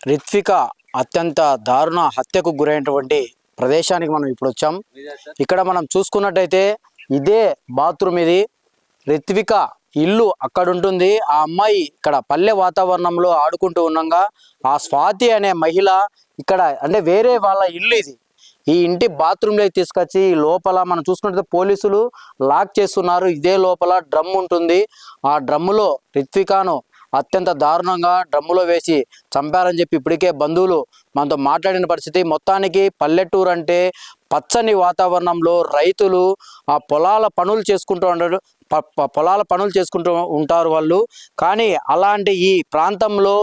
రిత్విక అత్యంత దారుణ హత్యకు గురైనటువంటి ప్రదేశానికి మనం ఇప్పుడు వచ్చాం. ఇక్కడ మనం చూసుకున్నట్టయితే ఇదే బాత్రూమ్, ఇది రిత్విక ఇల్లు అక్కడ ఉంటుంది. ఆ అమ్మాయి ఇక్కడ పల్లె వాతావరణంలో ఆడుకుంటూ ఉండగా ఆ స్వాతి అనే మహిళ ఇక్కడ అంటే వేరే వాళ్ళ ఇల్లు ఇది, ఈ ఇంటి బాత్రూంలోకి తీసుకొచ్చి లోపల మనం చూసుకుంటే పోలీసులు లాక్ చేస్తున్నారు. ఇదే లోపల డ్రమ్ ఉంటుంది, ఆ డ్రమ్ములో రిత్వికాను అత్యంత దారుణంగా డ్రమ్ములో వేసి చంపారని చెప్పి ఇప్పటికే బంధువులు మనతో మాట్లాడిన పరిస్థితి. మొత్తానికి పల్లెటూరు అంటే పచ్చని వాతావరణంలో రైతులు ఆ పొలాల పనులు చేసుకుంటూ ఉంటారు, ఉంటారు వాళ్ళు. కానీ అలాంటి ఈ ప్రాంతంలో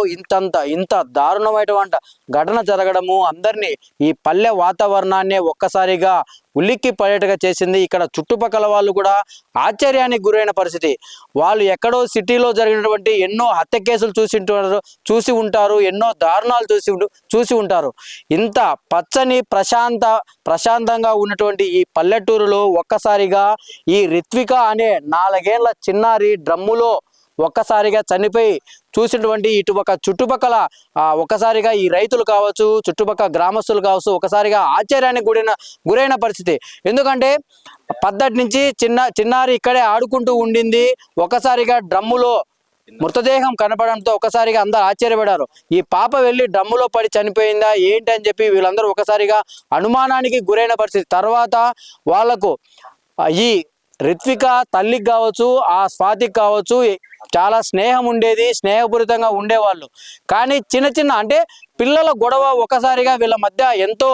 ఇంత దారుణమైనటువంటి ఘటన జరగడము అందరినీ, ఈ పల్లె వాతావరణాన్ని ఒక్కసారిగా ఉలిక్కి పడేట్టుగా చేసింది. ఇక్కడ చుట్టుపక్కల వాళ్ళు కూడా ఆశ్చర్యానికి గురైన పరిస్థితి. వాళ్ళు ఎక్కడో సిటీలో జరిగినటువంటి ఎన్నో హత్య కేసులు చూసి ఉంటారు, ఎన్నో దారుణాలు చూసి ఉంటారు. ఇంత పచ్చని ప్రశాంతంగా ఉన్నటువంటి ఈ పల్లెటూరులో ఒక్కసారిగా ఈ రిత్విక అనే 4 ఏళ్ల చిన్నారి డ్రమ్ములో ఒక్కసారిగా చనిపోయి చూసినటువంటి చుట్టుపక్కల ఒక్కసారిగా ఈ రైతులు కావచ్చు, చుట్టుపక్కల గ్రామస్తులు కావచ్చు, ఒకసారిగా ఆశ్చర్యానికి గురైన పరిస్థితి. ఎందుకంటే పద్ధతి నుంచి చిన్నారి ఇక్కడే ఆడుకుంటూ ఉండింది, ఒక్కసారిగా డ్రమ్ములో మృతదేహం కనపడంతో ఒకసారిగా అందరూ ఆశ్చర్యపడారు. ఈ పాప వెళ్ళి డ్రమ్ములో పడి చనిపోయిందా ఏంటి అని చెప్పి వీళ్ళందరూ ఒకసారిగా అనుమానానికి గురైన పరిస్థితి. తర్వాత వాళ్లకు ఈ రిత్విక తల్లికి కావచ్చు, ఆ స్వాతికి కావచ్చు చాలా స్నేహం ఉండేది, స్నేహపూరితంగా ఉండేవాళ్ళు. కానీ చిన్న అంటే పిల్లల గొడవ ఒకసారిగా వీళ్ళ మధ్య ఎంతో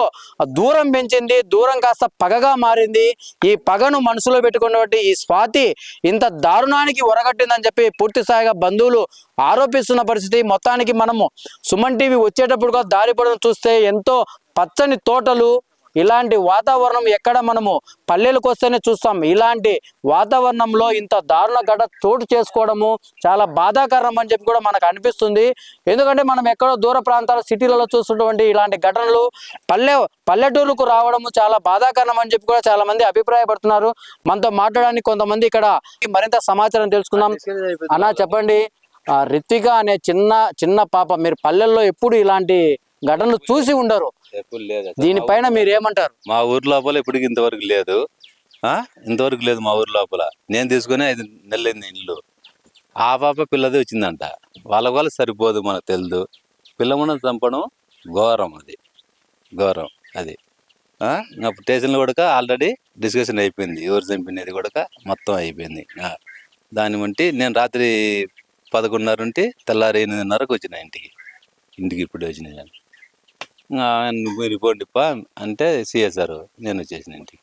దూరం పెంచింది, దూరం కాస్త పగగా మారింది. ఈ పగను మనసులో పెట్టుకున్నటువంటి ఈ స్వాతి ఇంత దారుణానికి ఒరగట్టిందని చెప్పి పూర్తి స్థాయిగా బంధువులు ఆరోపిస్తున్న పరిస్థితి. మొత్తానికి మనము సుమన్ టీవీ వచ్చేటప్పుడు దారి పొడవునా చూస్తే ఎంతో పచ్చని తోటలు, ఇలాంటి వాతావరణం ఎక్కడ మనము పల్లెలకు వస్తేనే చూస్తాం. ఇలాంటి వాతావరణంలో ఇంత దారుణ ఘటన చోటు చేసుకోవడము చాలా బాధాకరం అని చెప్పి కూడా మనకు అనిపిస్తుంది. ఎందుకంటే మనం ఎక్కడో దూర ప్రాంతాల సిటీలలో చూస్తున్నటువంటి ఇలాంటి ఘటనలు పల్లెటూరుకు రావడము చాలా బాధాకరం అని చెప్పి కూడా చాలా మంది అభిప్రాయపడుతున్నారు. మనతో మాట్లాడడానికి కొంతమంది ఇక్కడ మరింత సమాచారం తెలుసుకుందాం. అన్నా చెప్పండి, రిత్విక అనే చిన్న పాప, మీరు పల్లెల్లో ఎప్పుడు ఇలాంటి ఘటనలు చూసి ఉండరు, దీనిపైన మీరు ఏమంటారు? మా ఊరు లోపల ఇప్పటికి ఇంతవరకు లేదు, మా ఊరు లోపల. నేను తీసుకుని 5 నెలలైంది ఇల్లు. ఆ పాప పిల్లది వచ్చిందంట, వాళ్ళ సరిపోదు మనకు తెలియదు. పిల్లమున చంపడం ఘోరం, అది స్టేషన్లో కూడా ఆల్రెడీ డిస్కషన్ అయిపోయింది, ఎవరు చంపినది కూడా మొత్తం అయిపోయింది. దాన్ని బట్టి నేను రాత్రి 11:30 ఉంటే తెల్లారి 8:30కు వచ్చిన ఇంటికి ఇప్పుడు వచ్చిన. నువ్వు రిపోర్ట్ ఇప్ప అంటే సిఎస్ఆర్, నేను వచ్చేసిన ఇంటికి.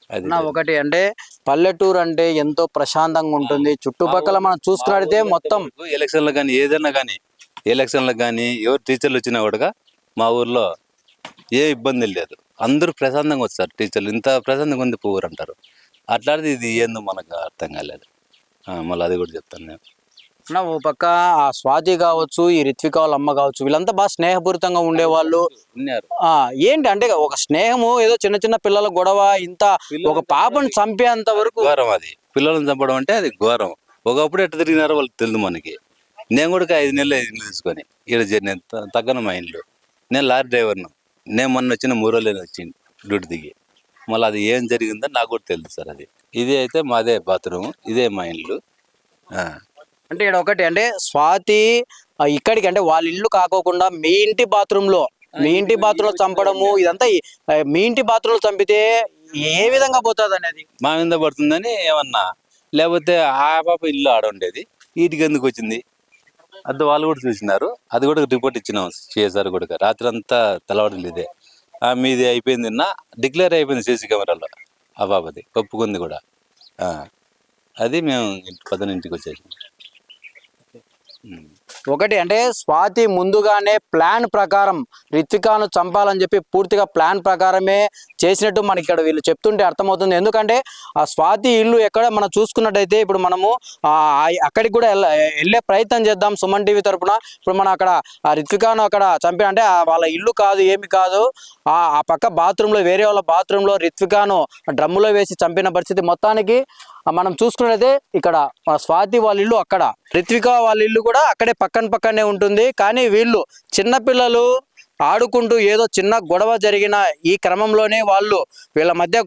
అది ఒకటి అంటే పల్లెటూరు అంటే ఎంతో ప్రశాంతంగా ఉంటుంది. చుట్టుపక్కల మనం చూసుకున్నట్లయితే మొత్తం ఎలక్షన్లు కానీ ఏదైనా కానీ ఎలక్షన్లకు కానీ ఎవరు టీచర్లు వచ్చినా కూడా మా ఊర్లో ఏ ఇబ్బంది లేదు, అందరూ ప్రశాంతంగా వస్తారు. టీచర్లు ఇంత ప్రశాంతంగా ఉంది ఊరు అంటారు. అట్లాంటిది ఇది ఏందో మనకు అర్థం కాలేదు. మళ్ళీ అది కూడా చెప్తాను నేను. ఓ పక్క ఆ స్వాతి కావచ్చు, ఈ రిత్విక వాళ్ళ అమ్మ కావచ్చు, వీళ్ళంతా బాగా స్నేహపూరితంగా ఉండేవాళ్ళు. ఏంటి అంటే ఒక స్నేహము, ఏదో చిన్న పిల్లల గొడవ, ఇంత ఒక పాపను చంపేంత వరకు ఘోరం. అది పిల్లలను చంపడం అంటే అది ఘోరం. ఒకప్పుడు ఎట్ట తిరిగినారో వాళ్ళకి తెలియదు మనకి. నేను కూడా 5 నెలలు తీసుకొని నేను తగ్గను మా ఇంట్లో. నేను లారీ డ్రైవర్ను. నేను మొన్న వచ్చిన 3 రోజులు వచ్చింది డ్యూటీ దిగి. మళ్ళీ అది ఏం జరిగిందో నాకు కూడా తెలుసు సార్. అది ఇది అయితే మాదే బాత్రూమ్, ఇదే మా ఇల్లు. అంటే ఇక్కడ ఒకటి అంటే స్వాతి ఇక్కడికి అంటే వాళ్ళ ఇల్లు కాకోకుండా మీ ఇంటి బాత్రూంలో చంపడము, ఇదంతా మీ ఇంటి బాత్రూంలో చంపితే ఏ విధంగా పోతుంది అనేది మా మీద పడుతుందని ఏమన్నా, లేకపోతే ఆ పాప ఇల్లు ఆడ ఉండేది, వీటికి ఎందుకు వచ్చింది అది వాళ్ళు కూడా చూసినారు. అది కూడా రిపోర్ట్ ఇచ్చినాం సిఎస్ఆర్ కూడా. రాత్రి అంతా తెల్లవారులు ఇదే మీది అయిపోయింది, డిక్లేర్ అయిపోయింది సీసీ కెమెరాలో. ఆ పాపది ఒప్పుకుంది కూడా. అది మేము ఇంటికి వచ్చేసాం. ఒకటి అంటే స్వాతి ముందుగానే ప్లాన్ ప్రకారం రిత్వికాను చంపాలని చెప్పి పూర్తిగా ప్లాన్ ప్రకారమే చేసినట్టు మనకి ఇక్కడ వీళ్ళు చెప్తుంటే అర్థమవుతుంది. ఎందుకంటే ఆ స్వాతి ఇల్లు ఎక్కడ మనం చూసుకున్నట్టయితే ఇప్పుడు మనము అక్కడికి కూడా వెళ్ళే ప్రయత్నం చేద్దాం సుమన్ టీవీ తరపున. ఇప్పుడు మనం అక్కడ ఆ రిత్వికాను అక్కడ చంపి అంటే వాళ్ళ ఇల్లు కాదు, ఏమి కాదు, ఆ పక్క బాత్రూంలో, వేరే వాళ్ళ బాత్రూంలో రిత్వికాను డ్రమ్ములో వేసి చంపిన పరిస్థితి. మొత్తానికి మనం చూసుకున్నట్లయితే ఇక్కడ స్వాతి వాళ్ళ ఇల్లు అక్కడ, రిత్విక వాళ్ళ ఇల్లు కూడా అక్కడే పక్కనే ఉంటుంది. కానీ వీళ్ళు చిన్నపిల్లలు ఆడుకుంటూ ఏదో చిన్న గొడవ జరిగిన ఈ క్రమంలోనే వీళ్ళ మధ్య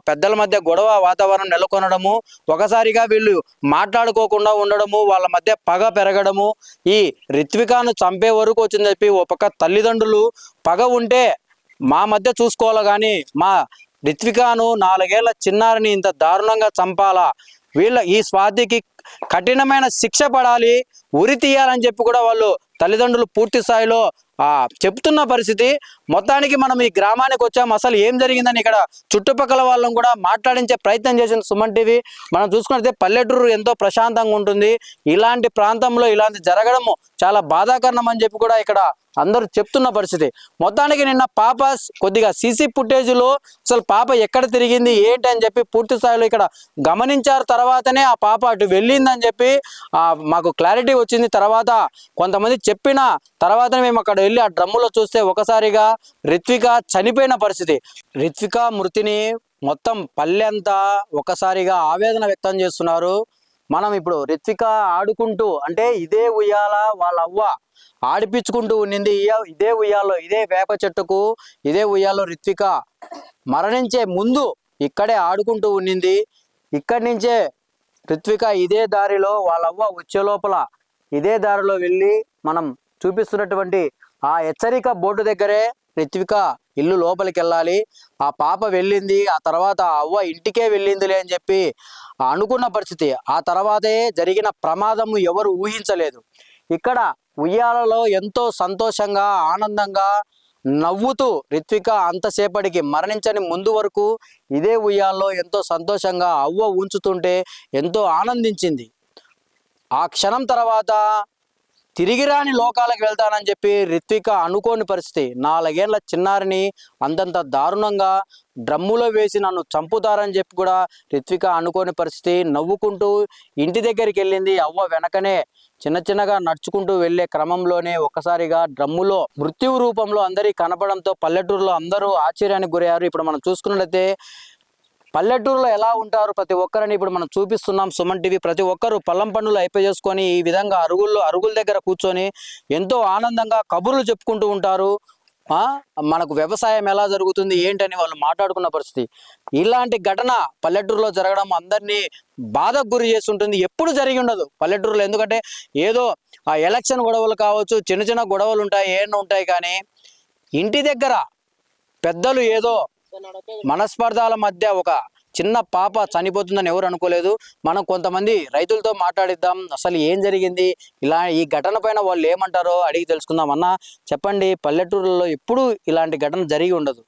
పెద్దల మధ్య గొడవ వాతావరణం నెలకొనడము, ఒకసారిగా వీళ్ళు మాట్లాడుకోకుండా ఉండడము, వాళ్ళ మధ్య పగ పెరగడము, ఈ రిత్వికాను చంపే వరకు వచ్చిందని చెప్పి ఓ పక్క తల్లిదండ్రులు పగ ఉంటే మా మధ్య చూసుకోవాలి కానీ మా రిత్వికాను 4 ఏళ్ల చిన్నారిని ఇంత దారుణంగా చంపాలా, ఈ స్వాతికి కఠినమైన శిక్ష పడాలి, ఉరి తీయాలని చెప్పి కూడా వాళ్ళు తల్లిదండ్రులు పూర్తి స్థాయిలో చెప్తున్న పరిస్థితి. మొత్తానికి మనం ఈ గ్రామానికి వచ్చాము, అసలు ఏం జరిగిందని ఇక్కడ చుట్టుపక్కల వాళ్ళని కూడా మాట్లాడించే ప్రయత్నం చేసింది సుమన్ టీవీ. మనం చూసుకుంటే పల్లెటూరు ఎంతో ప్రశాంతంగా ఉంటుంది, ఇలాంటి ప్రాంతంలో ఇలాంటి జరగడము చాలా బాధాకరణం అని చెప్పి కూడా ఇక్కడ అందరూ చెప్తున్న పరిస్థితి. మొత్తానికి నిన్న పాప కొద్దిగా సీసీ ఫుటేజ్లో అసలు పాప ఎక్కడ తిరిగింది ఏంటి అని చెప్పి పూర్తి స్థాయిలో ఇక్కడ గమనించారు. తర్వాతనే ఆ పాప అటు వెళ్ళిందని చెప్పి మాకు క్లారిటీ వచ్చింది. తర్వాత కొంతమంది చెప్పిన తర్వాతనే మేము అక్కడ వెళ్ళి ఆ డ్రమ్ములో చూస్తే ఒకసారిగా రిత్విక చనిపోయిన పరిస్థితి. రిత్విక మృతిని మొత్తం పల్లె అంతా ఒకసారిగా ఆవేదన వ్యక్తం చేస్తున్నారు. మనం ఇప్పుడు రిత్విక ఆడుకుంటూ అంటే ఇదే ఉయ్యాల వాళ్ళ అవ్వ ఆడిపించుకుంటూ ఉండింది, ఇదే ఉయ్యాలో ఇదే వేప చెట్టుకు ఇదే ఉయ్యాలో రిత్విక మరణించే ముందు ఇక్కడే ఆడుకుంటూ ఉండింది. ఇక్కడి నుంచే రిత్విక ఇదే దారిలో వాళ్ళ అవ్వ వచ్చే లోపల ఇదే దారిలో వెళ్ళి మనం చూపిస్తున్నటువంటి ఆ హెచ్చరిక బోర్డు దగ్గరే రిత్విక ఇల్లు లోపలికి వెళ్ళాలి, ఆ పాప వెళ్ళింది, ఆ తర్వాత ఆ అవ్వ ఇంటికే వెళ్ళిందిలే అని చెప్పి అనుకున్న పరిస్థితి. ఆ తర్వాతే జరిగిన ప్రమాదము ఎవరు ఊహించలేదు. ఇక్కడ ఉయ్యాలలో ఎంతో సంతోషంగా ఆనందంగా నవ్వుతూ రిత్విక అంతసేపటికి మరణించని ముందు వరకు ఇదే ఉయ్యాల్లో ఎంతో సంతోషంగా అవ్వ ఉంచుతుంటే ఎంతో ఆనందించింది. ఆ క్షణం తర్వాత తిరిగి రాని లోకాలకు వెళ్తానని చెప్పి రిత్విక అనుకోని పరిస్థితి. 4 ఏళ్ల చిన్నారిని అంతంత దారుణంగా డ్రమ్ములో వేసి నన్ను చంపుతారని చెప్పి కూడా రిత్విక అనుకోని పరిస్థితి. నవ్వుకుంటూ ఇంటి దగ్గరికి వెళ్ళింది. అవ్వ వెనకనే చిన్నగా నడుచుకుంటూ వెళ్లే క్రమంలోనే ఒక్కసారిగా డ్రమ్ములో మృత్యు రూపంలో అందరికీ కనపడంతో పల్లెటూరులో అందరూ ఆశ్చర్యానికి గురయ్యారు. ఇప్పుడు మనం చూసుకున్నట్లయితే పల్లెటూరులో ఎలా ఉంటారు ప్రతి ఒక్కరని ఇప్పుడు మనం చూపిస్తున్నాం సుమన్ టీవీ. ప్రతి ఒక్కరు పల్లం పనులు అయిపోయేసుకొని ఈ విధంగా అరుగుల దగ్గర కూర్చొని ఎంతో ఆనందంగా కబుర్లు చెప్పుకుంటూ ఉంటారు. మనకు వ్యవసాయం ఎలా జరుగుతుంది ఏంటని వాళ్ళు మాట్లాడుకున్న పరిస్థితి. ఇలాంటి ఘటన పల్లెటూరులో జరగడం అందరినీ బాధకు గురి చేసి ఉంటుంది. ఎప్పుడు జరిగి ఉండదు పల్లెటూరులో, ఎందుకంటే ఏదో ఆ ఎలక్షన్ గొడవలు కావచ్చు, చిన్న గొడవలు ఉంటాయి, ఏమన్నా ఉంటాయి, కానీ ఇంటి దగ్గర పెద్దలు ఏదో మనస్పర్ధాల మధ్య ఒక చిన్న పాప చనిపోతుందని ఎవరు అనుకోలేదు. మనం కొంతమంది రైతులతో మాట్లాడిద్దాం, అసలు ఏం జరిగింది, ఈ ఘటన పైన వాళ్ళు ఏమంటారో అడిగి తెలుసుకుందాం. అన్న చెప్పండి, పల్లెటూరులో ఎప్పుడు ఇలాంటి ఘటన జరిగి ఉండదు,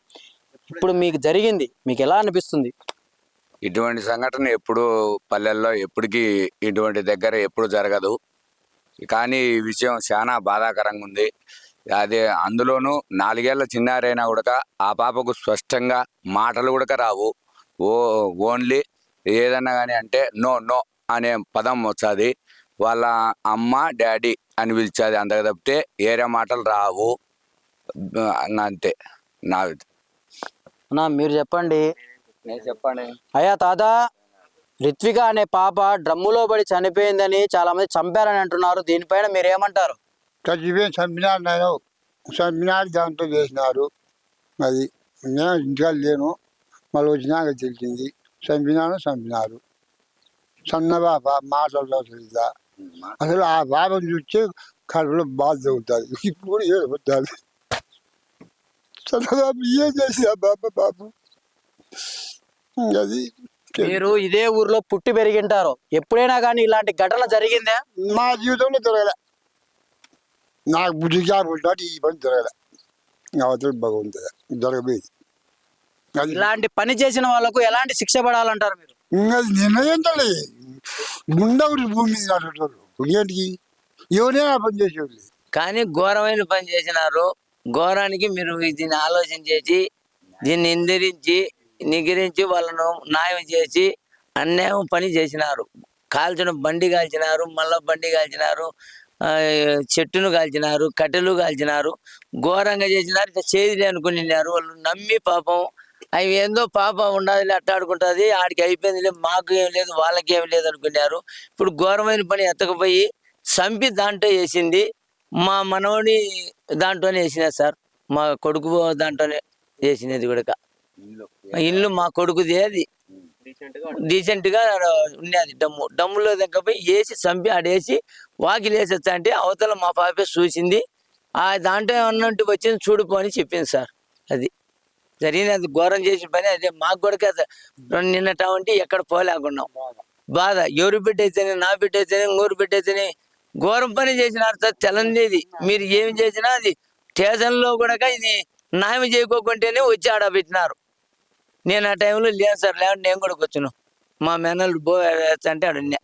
ఇప్పుడు మీకు జరిగింది, మీకు ఎలా అనిపిస్తుంది? ఇటువంటి సంఘటన ఎప్పుడు పల్లెల్లో ఎప్పటికీ ఇటువంటి దగ్గర ఎప్పుడు జరగదు. కానీ ఈ విషయం చాలా బాధాకరంగా ఉంది. అదే అందులోనూ 4 ఏళ్ల చిన్నారైనా కూడా ఆ పాపకు స్పష్టంగా మాటలు కూడా రావు. ఓన్లీ ఏదన్నా కానీ అంటే నో నో అనే పదం వచ్చాది. వాళ్ళ అమ్మ డాడీ అని పిలిచేది, అంతకు తప్పితే ఏరే మాటలు రావు. అంతే. మీరు చెప్పండి. అయ్యా తాత, రిత్విక అనే పాప డ్రమ్ములో పడి చనిపోయిందని చాలా మంది చంపారని అంటున్నారు, దీనిపైన మీరేమంటారు? చంపినారు, దాంట్లో వేసినారు. అది నేను ఇంటికి లేను, మళ్ళీ వచ్చినాక తెలిసింది. చంపినారు. సన్న పాప మాటల్లో సరిగ్గా అసలు ఆ పాపను చూస్తే కడుపులో బాధ అవుతుంది. ఇప్పుడు కూడా ఏడుపుతుంది. చంద్రబాబు ఏం చేసి ఆ బాబు అది. మీరు ఇదే ఊర్లో పుట్టి పెరిగింటారు, ఎప్పుడైనా కానీ ఇలాంటి ఘటన జరిగిందా? మా జీవితంలో జరగలే. నాకు బుద్ధి ఉంటాడు, ఈ పని జరగలే. అవతల బాగుంటుంది, జరగబోయేది. ఇలాంటి పని చేసిన వాళ్ళకు ఎలాంటి శిక్ష పడాలంటారు మీరు? నిర్ణయం తెలియదు. ఉండవు భూమి మీద ఏంటికి ఎవరైనా పని చేసేవాళ్ళు, కానీ ఘోరమైన పని చేసినారు. ఘోరానికి మీరు దీన్ని ఆలోచన చేసి దీన్ని నిగిరించి వాళ్ళను న్యాయం చేసి అన్యాయం పని చేసినారు. బండి కాల్చినారు, మళ్ళా బండి కాల్చినారు, చెట్టును కాల్చినారు, కట్టెలు కాల్చినారు, ఘోరంగా చేసినారు. ఇట్లా చేది అనుకున్నారు. వాళ్ళు నమ్మి పాపం అవి ఏందో పాప ఉండాలి అట్టాడుకుంటుంది, ఆడికి అయిపోయింది, మాకు ఏం లేదు వాళ్ళకి ఏం లేదు అనుకున్నారు. ఇప్పుడు ఘోరమైన పని ఎత్తకపోయి చంపి దాంట్లో వేసింది. మా మనవడి దాంట్లోనే వేసినారు సార్, మా కొడుకు దాంట్లోనే వేసినది కూడా. ఇల్లు మా కొడుకుది, అది డీసెంట్ గా ఉన్నది. డమ్ములో దగ్గర పోయి వేసి చంపి ఆడేసి వాకిలు వేసి వచ్చా అంటే అవతల మా పాపే చూసింది. ఆ దాంట్లో ఉన్నట్టు వచ్చింది చూడుపో అని చెప్పింది సార్. అది జరిగినది ఘోరం చేసిన పని. అదే మాకు కూడా నిన్నట ఉంటే ఎక్కడ పోలేకున్నాం. బాధ ఎవరు బిడ్డ అయితేనే, నా బిడ్డ అయితేనే, ఇంకోరు బిడ్డ అయితేనే ఘోరం పని చేసినారు సార్. తెలందేది మీరు ఏమి చేసినా అది స్టేషన్లో కూడా ఇది న్యాయం చేయకోకుంటేనే వచ్చి ఆడ పెట్టినారు. నేను ఆ టైంలో లేను సార్, లేకుంటే నేను కూడా వచ్చాను. మా మేనల్ని అంటే ఆడున్నా.